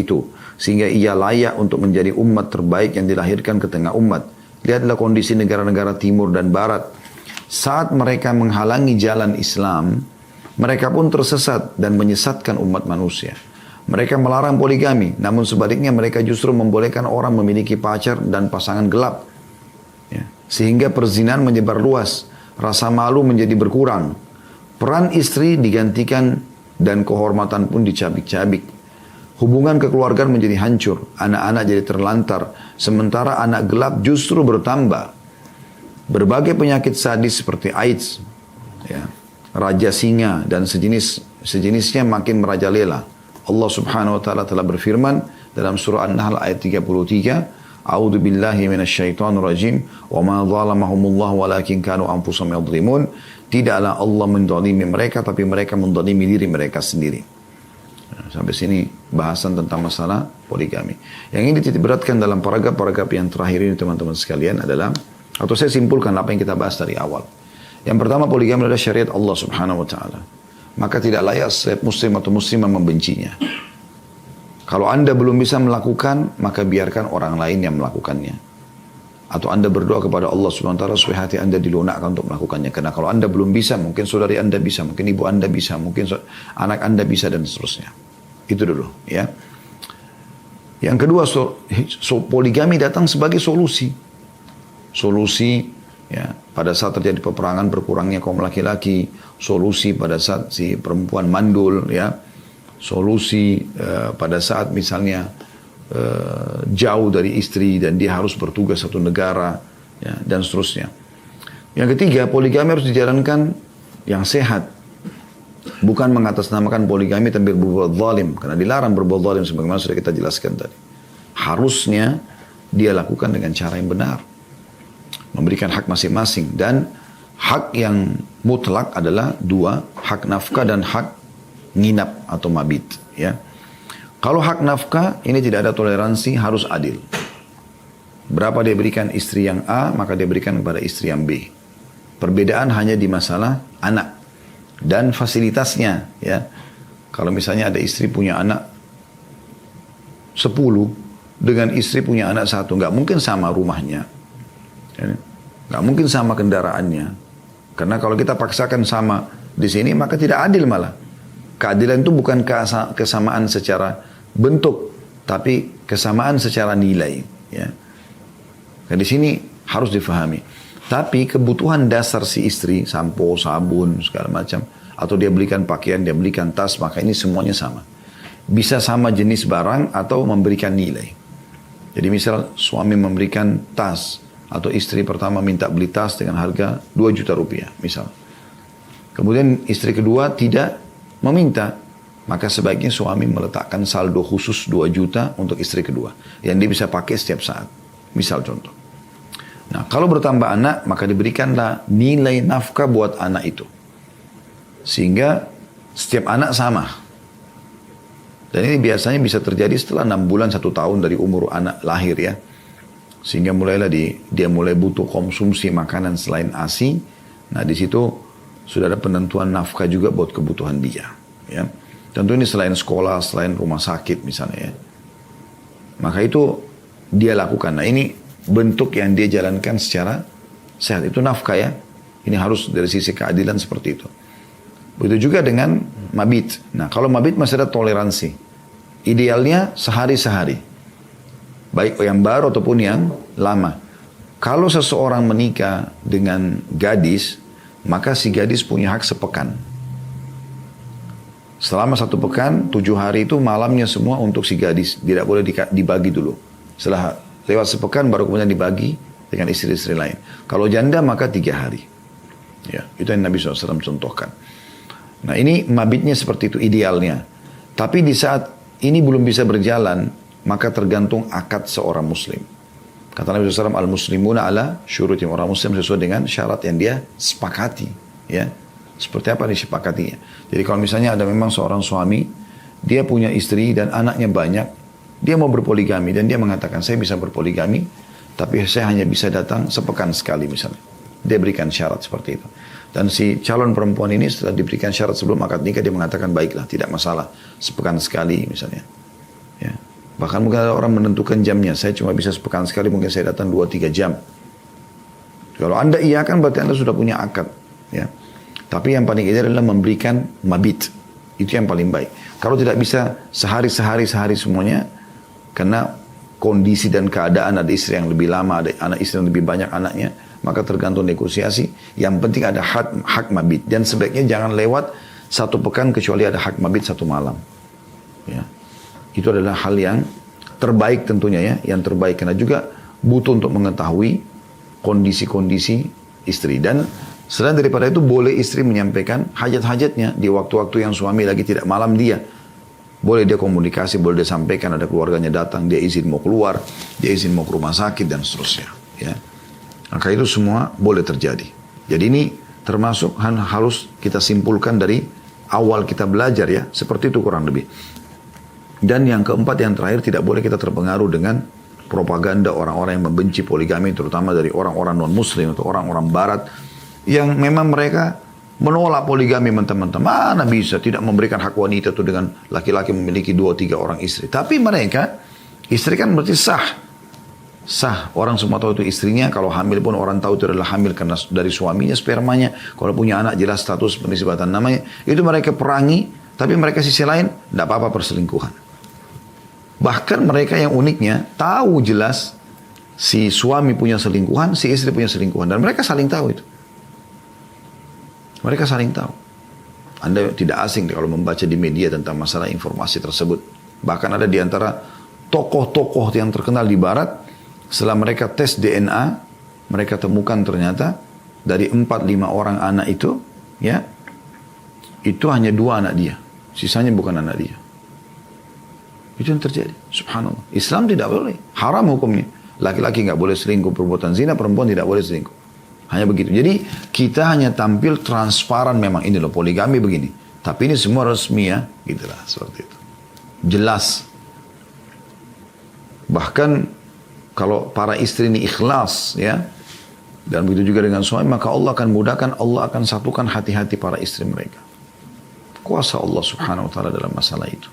itu. Sehingga ia layak untuk menjadi umat terbaik yang dilahirkan ke tengah umat. Lihatlah kondisi negara-negara timur dan barat. Saat mereka menghalangi jalan Islam, mereka pun tersesat dan menyesatkan umat manusia. Mereka melarang poligami, namun sebaliknya mereka justru membolehkan orang memiliki pacar dan pasangan gelap. Ya. Sehingga perzinahan menyebar luas, rasa malu menjadi berkurang. Peran istri digantikan dan kehormatan pun dicabik-cabik. Hubungan kekeluargaan menjadi hancur, anak-anak jadi terlantar, sementara anak gelap justru bertambah. Berbagai penyakit sadis seperti AIDS, ya, raja singa dan sejenisnya makin merajalela. Allah Subhanahu wa taala telah berfirman dalam surah An-Nahl ayat 33, A'udzu billahi minasyaitonir rajim, wa ma zalamahumullah walakin kanu anfusahum yadhlimun. Tidaklah Allah menzalimi mereka, tapi mereka menzalimi diri mereka sendiri. Sampai sini bahasan tentang masalah poligami. Yang ini dititik beratkan dalam paragraf-paragraf yang terakhir ini teman-teman sekalian adalah, atau saya simpulkan apa yang kita bahas dari awal. Yang pertama, poligami adalah syariat Allah Subhanahu wa taala. Maka tidak layak setiap muslim atau muslimah membencinya. Kalau Anda belum bisa melakukan, maka biarkan orang lain yang melakukannya. Atau Anda berdoa kepada Allah Subhanahu wa taala supaya hati Anda dilunakkan untuk melakukannya. Karena kalau Anda belum bisa, mungkin saudari Anda bisa, mungkin ibu Anda bisa, mungkin anak Anda bisa, dan seterusnya. Itu dulu, ya. Yang kedua, poligami datang sebagai solusi. Solusi, ya, pada saat terjadi peperangan berkurangnya kaum laki-laki, solusi pada saat si perempuan mandul, ya, solusi pada saat misalnya jauh dari istri dan dia harus bertugas satu negara, ya, dan seterusnya. Yang ketiga, poligami harus dijalankan yang sehat. Bukan mengatasnamakan poligami tapi berbuat zalim. Karena dilarang berbuat zalim sebagaimana sudah kita jelaskan tadi. Harusnya dia lakukan dengan cara yang benar. Memberikan hak masing-masing. Dan hak yang mutlak adalah dua. Hak nafkah dan hak nginap atau mabit. Ya. Kalau hak nafkah ini tidak ada toleransi, harus adil. Berapa dia berikan istri yang A, maka dia berikan kepada istri yang B. Perbedaan hanya di masalah anak dan fasilitasnya, ya. Kalau misalnya ada istri punya anak 10 dengan istri punya anak 1, nggak mungkin sama rumahnya, ya. Nggak mungkin sama kendaraannya. Karena kalau kita paksakan sama di sini, maka tidak adil malah. Keadilan itu bukan kesamaan secara bentuk, tapi kesamaan secara nilai, ya. Nah, di sini harus difahami. Tapi kebutuhan dasar si istri, sampo, sabun, segala macam, atau dia belikan pakaian, dia belikan tas, maka ini semuanya sama. Bisa sama jenis barang atau memberikan nilai. Jadi misal suami memberikan tas, atau istri pertama minta beli tas dengan harga 2 juta rupiah, misal. Kemudian istri kedua tidak meminta, maka sebaiknya suami meletakkan saldo khusus 2 juta untuk istri kedua, yang dia bisa pakai setiap saat. Misal contoh. Nah, kalau bertambah anak, maka diberikanlah nilai nafkah buat anak itu. Sehingga setiap anak sama. Dan ini biasanya bisa terjadi setelah 6 bulan, 1 tahun dari umur anak lahir, ya. Sehingga mulailah dia mulai butuh konsumsi makanan selain ASI. Nah, di situ sudah ada penentuan nafkah juga buat kebutuhan dia, ya. Tentu ini selain sekolah, selain rumah sakit misalnya, ya. Maka itu dia lakukan. Nah, ini bentuk yang dia jalankan secara sehat. Itu nafkah, ya. Ini harus dari sisi keadilan seperti itu. Begitu juga dengan mabit. Nah, kalau mabit masih ada toleransi. Idealnya sehari-sehari. Baik yang baru ataupun yang lama. Kalau seseorang menikah dengan gadis, maka si gadis punya hak sepekan. Selama 1 pekan, 7 hari itu malamnya semua untuk si gadis. Tidak boleh dibagi dulu. Setelah lewat sepekan baru kemudian dibagi dengan istri-istri lain. Kalau janda maka 3 hari. Ya, itu yang Nabi SAW contohkan. Nah, ini mabitnya seperti itu idealnya. Tapi di saat ini belum bisa berjalan, maka tergantung akad seorang muslim. Kata Nabi SAW, al-muslimuna ala syurutim. Orang muslim sesuai dengan syarat yang dia sepakati. Ya, seperti apa disepakatinya. Jadi kalau misalnya ada memang seorang suami, dia punya istri dan anaknya banyak, dia mau berpoligami dan dia mengatakan, saya bisa berpoligami, tapi saya hanya bisa datang sepekan sekali misalnya. Dia berikan syarat seperti itu. Dan si calon perempuan ini setelah diberikan syarat sebelum akad nikah, dia mengatakan, baiklah, tidak masalah, sepekan sekali misalnya. Ya. Bahkan mungkin ada orang menentukan jamnya. Saya cuma bisa sepekan sekali, mungkin saya datang 2-3 jam. Kalau Anda iya kan berarti Anda sudah punya akad. Ya. Tapi yang paling ideal adalah memberikan mabit. Itu yang paling baik. Kalau tidak bisa sehari semuanya, karena kondisi dan keadaan ada istri yang lebih lama, ada anak istri yang lebih banyak anaknya, maka tergantung negosiasi. Yang penting ada hak mabit. Dan sebaiknya jangan lewat 1 pekan kecuali ada hak mabit 1 malam. Ya. Itu adalah hal yang terbaik tentunya ya. Yang terbaik karena juga butuh untuk mengetahui kondisi-kondisi istri. Dan selain daripada itu boleh istri menyampaikan hajat-hajatnya di waktu-waktu yang suami lagi tidak malam dia. Boleh dia komunikasi, boleh dia sampaikan ada keluarganya datang, dia izin mau keluar, dia izin mau ke rumah sakit dan seterusnya. Ya. Maka itu semua boleh terjadi. Jadi ini termasuk harus kita simpulkan dari awal kita belajar ya. Seperti itu kurang lebih. Dan yang keempat, yang terakhir, tidak boleh kita terpengaruh dengan propaganda orang-orang yang membenci poligami, terutama dari orang-orang non-muslim atau orang-orang barat, yang memang mereka menolak poligami mentah-mentah. Mana bisa tidak memberikan hak wanita itu dengan laki-laki memiliki 2-3 orang istri. Tapi mereka, istri kan berarti sah. Sah, orang semua tahu itu istrinya, kalau hamil pun orang tahu itu adalah hamil karena dari suaminya, spermanya. Kalau punya anak jelas status penisbatan namanya. Itu mereka perangi, tapi mereka sisi lain, tidak apa-apa perselingkuhan. Bahkan mereka yang uniknya tahu jelas si suami punya selingkuhan, si istri punya selingkuhan. Dan mereka saling tahu itu. Mereka saling tahu. Anda tidak asing kalau membaca di media tentang masalah informasi tersebut. Bahkan ada di antara tokoh-tokoh yang terkenal di barat, setelah mereka tes DNA, mereka temukan ternyata dari 4-5 orang anak itu, ya, itu hanya 2 anak dia. Sisanya bukan anak dia. Itu yang terjadi. Subhanallah. Islam tidak boleh. Haram hukumnya. Laki-laki nggak boleh selingkuh perbuatan zina, perempuan tidak boleh selingkuh. Hanya begitu. Jadi kita hanya tampil transparan memang ini loh poligami begini. Tapi ini semua resmi ya. Gitulah seperti itu. Jelas. Bahkan kalau para istri ini ikhlas ya. Dan begitu juga dengan suami, maka Allah akan mudahkan, Allah akan satukan hati-hati para istri mereka. Kuasa Allah subhanahu wa ta'ala dalam masalah itu.